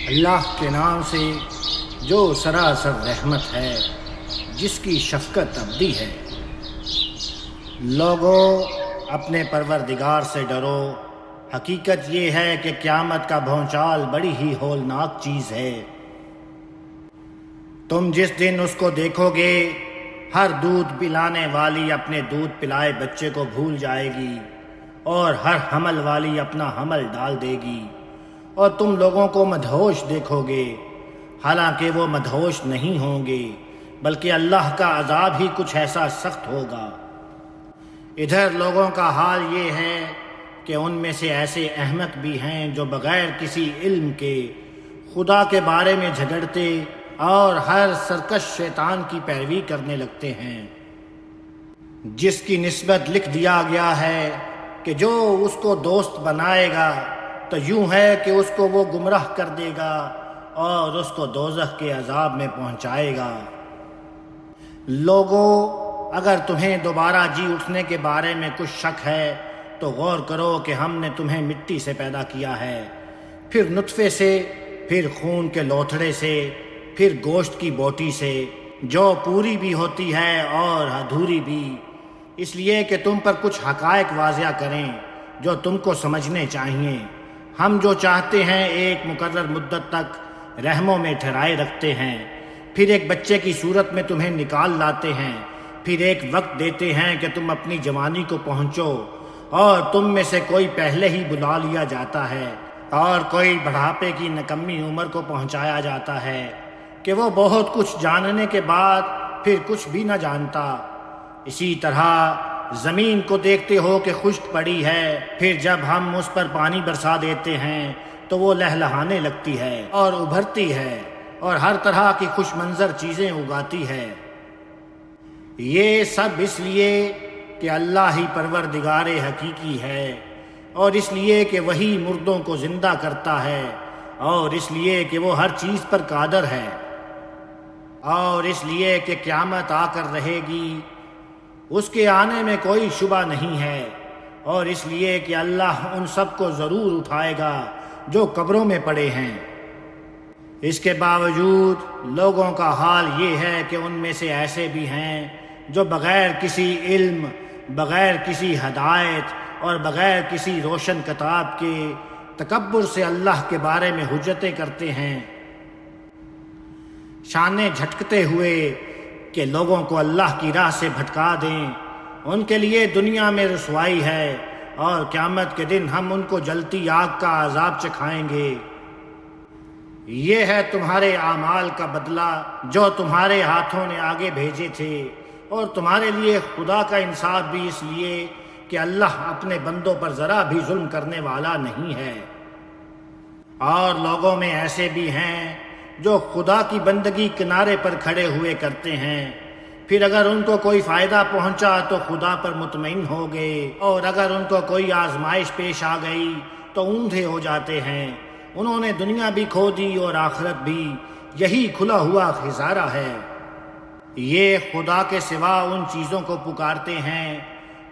اللہ کے نام سے جو سراسر رحمت ہے، جس کی شفقت ابدی ہے۔ لوگو اپنے پروردگار سے ڈرو، حقیقت یہ ہے کہ قیامت کا بھونچال بڑی ہی ہولناک چیز ہے۔ تم جس دن اس کو دیکھو گے، ہر دودھ پلانے والی اپنے دودھ پلائے بچے کو بھول جائے گی، اور ہر حمل والی اپنا حمل ڈال دے گی، اور تم لوگوں کو مدہوش دیکھو گے، حالانکہ وہ مدہوش نہیں ہوں گے، بلکہ اللہ کا عذاب ہی کچھ ایسا سخت ہوگا۔ ادھر لوگوں کا حال یہ ہے کہ ان میں سے ایسے احمق بھی ہیں جو بغیر کسی علم کے خدا کے بارے میں جھگڑتے اور ہر سرکش شیطان کی پیروی کرنے لگتے ہیں، جس کی نسبت لکھ دیا گیا ہے کہ جو اس کو دوست بنائے گا تو یوں ہے کہ اس کو وہ گمراہ کر دے گا اور اس کو دوزخ کے عذاب میں پہنچائے گا۔ لوگو، اگر تمہیں دوبارہ جی اٹھنے کے بارے میں کچھ شک ہے تو غور کرو کہ ہم نے تمہیں مٹی سے پیدا کیا ہے، پھر نطفے سے، پھر خون کے لوتھڑے سے، پھر گوشت کی بوٹی سے، جو پوری بھی ہوتی ہے اور ادھوری بھی، اس لیے کہ تم پر کچھ حقائق واضح کریں جو تم کو سمجھنے چاہیے۔ ہم جو چاہتے ہیں ایک مقرر مدت تک رحموں میں ٹھہرائے رکھتے ہیں، پھر ایک بچے کی صورت میں تمہیں نکال لاتے ہیں، پھر ایک وقت دیتے ہیں کہ تم اپنی جوانی کو پہنچو، اور تم میں سے کوئی پہلے ہی بلا لیا جاتا ہے، اور کوئی بڑھاپے کی نکمی عمر کو پہنچایا جاتا ہے کہ وہ بہت کچھ جاننے کے بعد پھر کچھ بھی نہ جانتا۔ اسی طرح زمین کو دیکھتے ہو کہ خشک پڑی ہے، پھر جب ہم اس پر پانی برسا دیتے ہیں تو وہ لہلہانے لگتی ہے اور ابھرتی ہے اور ہر طرح کی خوش منظر چیزیں اگاتی ہے۔ یہ سب اس لیے کہ اللہ ہی پروردگار حقیقی ہے، اور اس لیے کہ وہی مردوں کو زندہ کرتا ہے، اور اس لیے کہ وہ ہر چیز پر قادر ہے، اور اس لیے کہ قیامت آ کر رہے گی، اس کے آنے میں کوئی شبہ نہیں ہے، اور اس لیے کہ اللہ ان سب کو ضرور اٹھائے گا جو قبروں میں پڑے ہیں۔ اس کے باوجود لوگوں کا حال یہ ہے کہ ان میں سے ایسے بھی ہیں جو بغیر کسی علم، بغیر کسی ہدایت اور بغیر کسی روشن کتاب کے تکبر سے اللہ کے بارے میں حجتیں کرتے ہیں، شانے جھٹکتے ہوئے کہ لوگوں کو اللہ کی راہ سے بھٹکا دیں۔ ان کے لیے دنیا میں رسوائی ہے، اور قیامت کے دن ہم ان کو جلتی آگ کا عذاب چکھائیں گے۔ یہ ہے تمہارے اعمال کا بدلہ جو تمہارے ہاتھوں نے آگے بھیجے تھے، اور تمہارے لیے خدا کا انصاف بھی، اس لیے کہ اللہ اپنے بندوں پر ذرا بھی ظلم کرنے والا نہیں ہے۔ اور لوگوں میں ایسے بھی ہیں جو خدا کی بندگی کنارے پر کھڑے ہوئے کرتے ہیں، پھر اگر ان کو کوئی فائدہ پہنچا تو خدا پر مطمئن ہو گئے، اور اگر ان کو کوئی آزمائش پیش آ گئی تو اوندھے ہو جاتے ہیں۔ انہوں نے دنیا بھی کھو دی اور آخرت بھی، یہی کھلا ہوا خسارہ ہے۔ یہ خدا کے سوا ان چیزوں کو پکارتے ہیں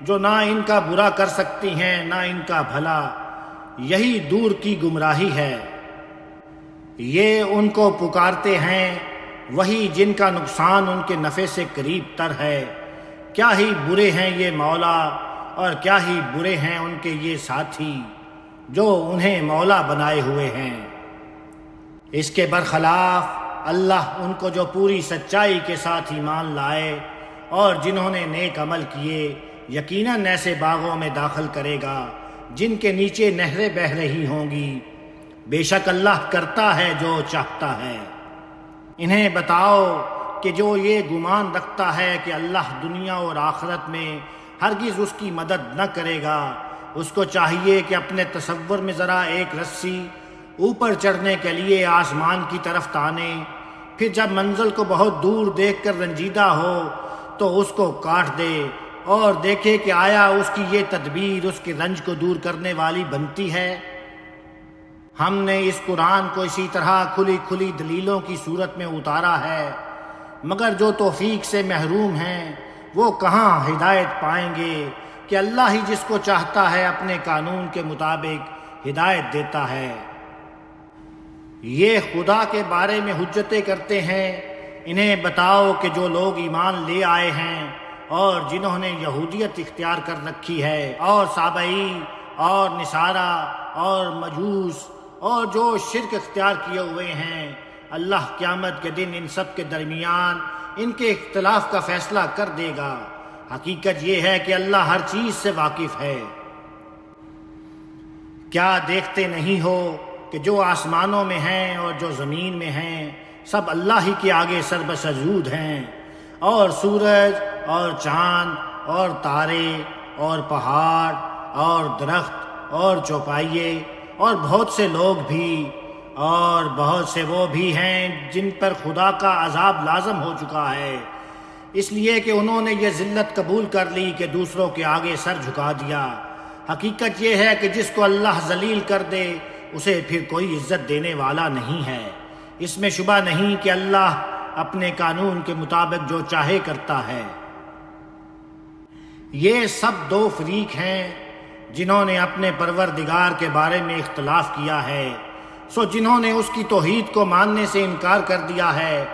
جو نہ ان کا برا کر سکتی ہیں نہ ان کا بھلا، یہی دور کی گمراہی ہے۔ یہ ان کو پکارتے ہیں وہی جن کا نقصان ان کے نفع سے قریب تر ہے۔ کیا ہی برے ہیں یہ مولا، اور کیا ہی برے ہیں ان کے یہ ساتھی جو انہیں مولا بنائے ہوئے ہیں۔ اس کے برخلاف اللہ ان کو جو پوری سچائی کے ساتھ ایمان لائے اور جنہوں نے نیک عمل کیے، یقیناً ایسے باغوں میں داخل کرے گا جن کے نیچے نہریں بہہ رہی ہوں گی۔ بے شک اللہ کرتا ہے جو چاہتا ہے۔ انہیں بتاؤ کہ جو یہ گمان رکھتا ہے کہ اللہ دنیا اور آخرت میں ہرگز اس کی مدد نہ کرے گا، اس کو چاہیے کہ اپنے تصور میں ذرا ایک رسی اوپر چڑھنے کے لیے آسمان کی طرف تانے، پھر جب منزل کو بہت دور دیکھ کر رنجیدہ ہو تو اس کو کاٹ دے، اور دیکھے کہ آیا اس کی یہ تدبیر اس کے رنج کو دور کرنے والی بنتی ہے۔ ہم نے اس قرآن کو اسی طرح کھلی کھلی دلیلوں کی صورت میں اتارا ہے، مگر جو توفیق سے محروم ہیں وہ کہاں ہدایت پائیں گے کہ اللہ ہی جس کو چاہتا ہے اپنے قانون کے مطابق ہدایت دیتا ہے۔ یہ خدا کے بارے میں حجتیں کرتے ہیں، انہیں بتاؤ کہ جو لوگ ایمان لے آئے ہیں اور جنہوں نے یہودیت اختیار کر رکھی ہے اور سابئی اور نصارہ اور مجوس اور جو شرک اختیار کیے ہوئے ہیں، اللہ قیامت کے دن ان سب کے درمیان ان کے اختلاف کا فیصلہ کر دے گا۔ حقیقت یہ ہے کہ اللہ ہر چیز سے واقف ہے۔ کیا دیکھتے نہیں ہو کہ جو آسمانوں میں ہیں اور جو زمین میں ہیں سب اللہ ہی کے آگے سر بسجود ہیں، اور سورج اور چاند اور تارے اور پہاڑ اور درخت اور چوپائے اور بہت سے لوگ بھی، اور بہت سے وہ بھی ہیں جن پر خدا کا عذاب لازم ہو چکا ہے، اس لیے کہ انہوں نے یہ ذلت قبول کر لی کہ دوسروں کے آگے سر جھکا دیا۔ حقیقت یہ ہے کہ جس کو اللہ ذلیل کر دے اسے پھر کوئی عزت دینے والا نہیں ہے۔ اس میں شبہ نہیں کہ اللہ اپنے قانون کے مطابق جو چاہے کرتا ہے۔ یہ سب دو فریق ہیں جنہوں نے اپنے پروردگار کے بارے میں اختلاف کیا ہے، سو جنہوں نے اس کی توحید کو ماننے سے انکار کر دیا ہے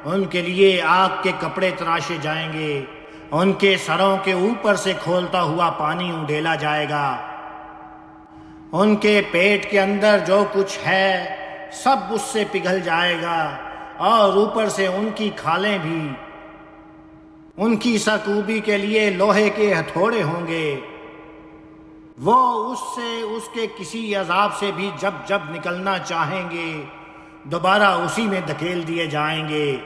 ان کے لیے آگ کے کپڑے تراشے جائیں گے، ان کے سروں کے اوپر سے کھولتا ہوا پانی انڈیلا جائے گا، ان کے پیٹ کے اندر جو کچھ ہے سب اس سے پگھل جائے گا، اور اوپر سے ان کی کھالیں بھی، ان کی سرکوبی کے لیے لوہے کے ہتھوڑے ہوں گے، وہ اس سے اس کے کسی عذاب سے بھی جب جب نکلنا چاہیں گے دوبارہ اسی میں دھکیل دیے جائیں گے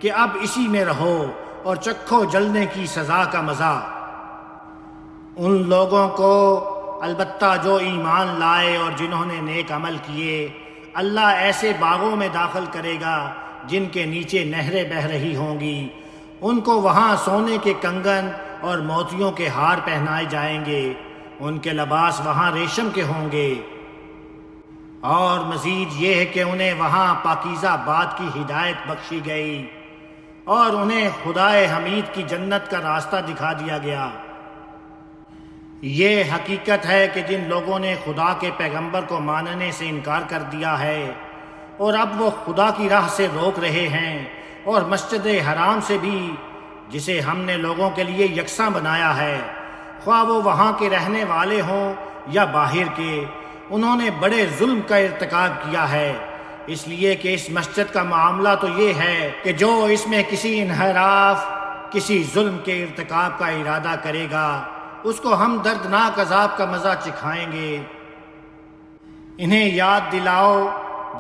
کہ اب اسی میں رہو اور چکھو جلنے کی سزا کا مزہ۔ ان لوگوں کو البتہ جو ایمان لائے اور جنہوں نے نیک عمل کیے اللہ ایسے باغوں میں داخل کرے گا جن کے نیچے نہریں بہہ رہی ہوں گی، ان کو وہاں سونے کے کنگن اور موتیوں کے ہار پہنائے جائیں گے، ان کے لباس وہاں ریشم کے ہوں گے، اور مزید یہ ہے کہ انہیں وہاں پاکیزہ بات کی ہدایت بخشی گئی اور انہیں خدائے حمید کی جنت کا راستہ دکھا دیا گیا۔ یہ حقیقت ہے کہ جن لوگوں نے خدا کے پیغمبر کو ماننے سے انکار کر دیا ہے اور اب وہ خدا کی راہ سے روک رہے ہیں، اور مسجد حرام سے بھی جسے ہم نے لوگوں کے لیے یکساں بنایا ہے، خواہ وہ وہاں کے رہنے والے ہوں یا باہر کے، انہوں نے بڑے ظلم کا ارتکاب کیا ہے، اس لیے کہ اس مسجد کا معاملہ تو یہ ہے کہ جو اس میں کسی انحراف کسی ظلم کے ارتکاب کا ارادہ کرے گا اس کو ہم دردناک عذاب کا مزہ چکھائیں گے۔ انہیں یاد دلاؤ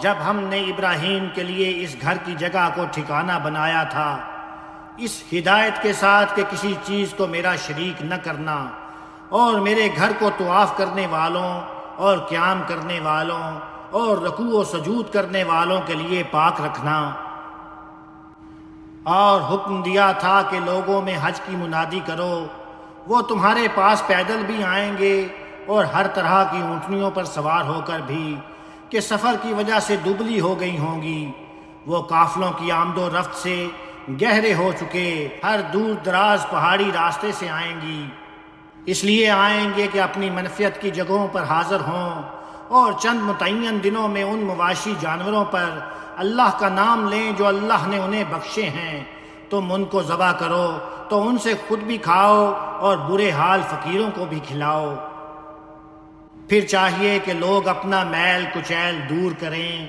جب ہم نے ابراہیم کے لیے اس گھر کی جگہ کو ٹھکانہ بنایا تھا، اس ہدایت کے ساتھ کہ کسی چیز کو میرا شریک نہ کرنا، اور میرے گھر کو طواف کرنے والوں اور قیام کرنے والوں اور رکوع و سجود کرنے والوں کے لیے پاک رکھنا، اور حکم دیا تھا کہ لوگوں میں حج کی منادی کرو، وہ تمہارے پاس پیدل بھی آئیں گے اور ہر طرح کی اونٹنیوں پر سوار ہو کر بھی کہ سفر کی وجہ سے دبلی ہو گئی ہوں گی، وہ قافلوں کی آمد و رفت سے گہرے ہو چکے ہر دور دراز پہاڑی راستے سے آئیں گی، اس لیے آئیں گے کہ اپنی منفیت کی جگہوں پر حاضر ہوں اور چند متعین دنوں میں ان مواشی جانوروں پر اللہ کا نام لیں جو اللہ نے انہیں بخشے ہیں، تم ان کو ذبح کرو تو ان سے خود بھی کھاؤ اور برے حال فقیروں کو بھی کھلاؤ۔ پھر چاہیے کہ لوگ اپنا میل کچیل دور کریں،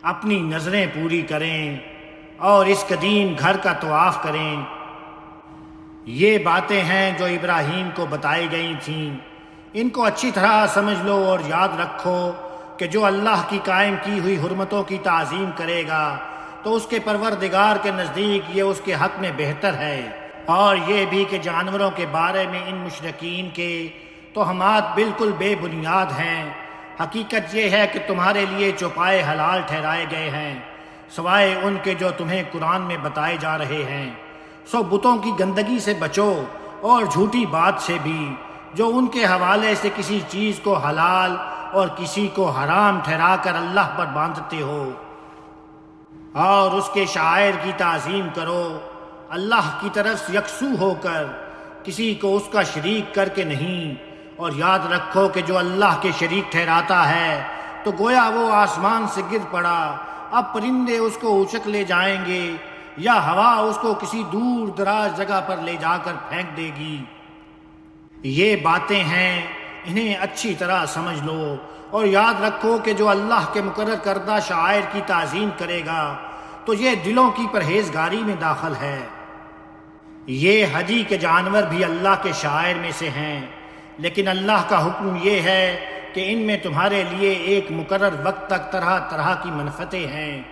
اپنی نظریں پوری کریں اور اس قدیم گھر کا طواف کریں۔ یہ باتیں ہیں جو ابراہیم کو بتائی گئی تھیں، ان کو اچھی طرح سمجھ لو اور یاد رکھو کہ جو اللہ کی قائم کی ہوئی حرمتوں کی تعظیم کرے گا تو اس کے پروردگار کے نزدیک یہ اس کے حق میں بہتر ہے، اور یہ بھی کہ جانوروں کے بارے میں ان مشرکین کے توہمات بالکل بے بنیاد ہیں۔ حقیقت یہ ہے کہ تمہارے لیے چوپائے حلال ٹھہرائے گئے ہیں سوائے ان کے جو تمہیں قرآن میں بتائے جا رہے ہیں، سو بتوں کی گندگی سے بچو اور جھوٹی بات سے بھی جو ان کے حوالے سے کسی چیز کو حلال اور کسی کو حرام ٹھہرا کر اللہ پر باندھتے ہو، اور اس کے شاعر کی تعظیم کرو اللہ کی طرف سے یکسو ہو کر، کسی کو اس کا شریک کر کے نہیں، اور یاد رکھو کہ جو اللہ کے شریک ٹھہراتا ہے تو گویا وہ آسمان سے گر پڑا۔ اب پرندے اس کو اچک لے جائیں گے یا ہوا اس کو کسی دور دراز جگہ پر لے جا کر پھینک دے گی۔ یہ باتیں ہیں، انہیں اچھی طرح سمجھ لو اور یاد رکھو کہ جو اللہ کے مقرر کردہ شعائر کی تعظیم کرے گا تو یہ دلوں کی پرہیزگاری میں داخل ہے۔ یہ حجی کے جانور بھی اللہ کے شعائر میں سے ہیں، لیکن اللہ کا حکم یہ ہے کہ ان میں تمہارے لیے ایک مقرر وقت تک طرح طرح کی منفعتیں ہیں،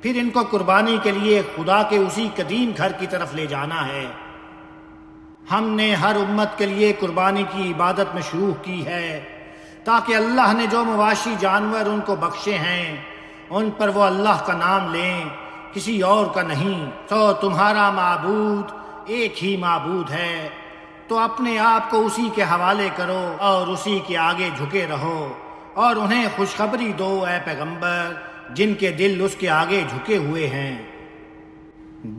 پھر ان کو قربانی کے لیے خدا کے اسی قدیم گھر کی طرف لے جانا ہے۔ ہم نے ہر امت کے لیے قربانی کی عبادت مشروع کی ہے تاکہ اللہ نے جو مواشی جانور ان کو بخشے ہیں ان پر وہ اللہ کا نام لیں، کسی اور کا نہیں۔ تو تمہارا معبود ایک ہی معبود ہے، تو اپنے آپ کو اسی کے حوالے کرو اور اسی کے آگے جھکے رہو، اور انہیں خوشخبری دو اے پیغمبر جن کے دل اس کے آگے جھکے ہوئے ہیں،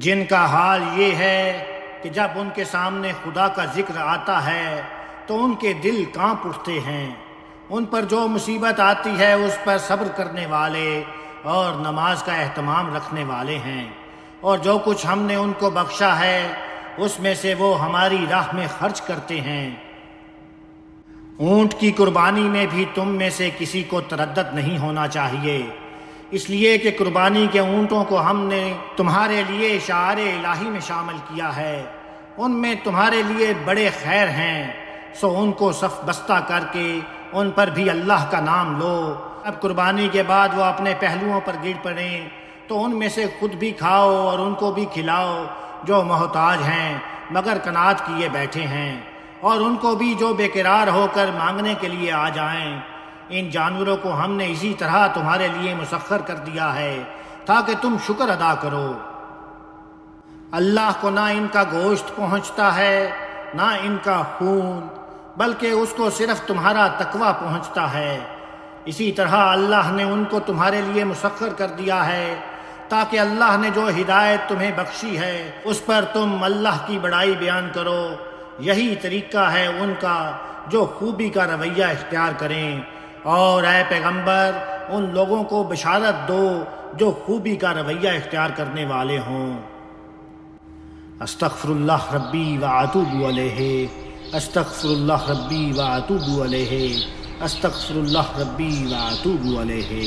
جن کا حال یہ ہے کہ جب ان کے سامنے خدا کا ذکر آتا ہے تو ان کے دل کانپ اٹھتے ہیں۔ ان پر جو مصیبت آتی ہے اس پر صبر کرنے والے اور نماز کا اہتمام رکھنے والے ہیں، اور جو کچھ ہم نے ان کو بخشا ہے اس میں سے وہ ہماری راہ میں خرچ کرتے ہیں۔ اونٹ کی قربانی میں بھی تم میں سے کسی کو تردد نہیں ہونا چاہیے، اس لیے کہ قربانی کے اونٹوں کو ہم نے تمہارے لیے شعائر الہی میں شامل کیا ہے، ان میں تمہارے لیے بڑے خیر ہیں، سو ان کو صف بستہ کر کے ان پر بھی اللہ کا نام لو۔ اب قربانی کے بعد وہ اپنے پہلوؤں پر گر پڑیں تو ان میں سے خود بھی کھاؤ اور ان کو بھی کھلاؤ جو محتاج ہیں مگر قناعت کیے بیٹھے ہیں، اور ان کو بھی جو بے قرار ہو کر مانگنے کے لیے آ جائیں۔ ان جانوروں کو ہم نے اسی طرح تمہارے لیے مسخر کر دیا ہے تاکہ تم شکر ادا کرو۔ اللہ کو نہ ان کا گوشت پہنچتا ہے نہ ان کا خون، بلکہ اس کو صرف تمہارا تقوی پہنچتا ہے۔ اسی طرح اللہ نے ان کو تمہارے لیے مسخر کر دیا ہے تاکہ اللہ نے جو ہدایت تمہیں بخشی ہے اس پر تم اللہ کی بڑائی بیان کرو۔ یہی طریقہ ہے ان کا جو خوبی کا رویہ اختیار کریں، اور اے پیغمبر ان لوگوں کو بشارت دو جو خوبی کا رویہ اختیار کرنے والے ہوں۔ استغفر اللہ ربی واتوب علیہ، استغفر اللہ ربی واتوب علیہ، استغفر اللہ ربی واتوب علیہ۔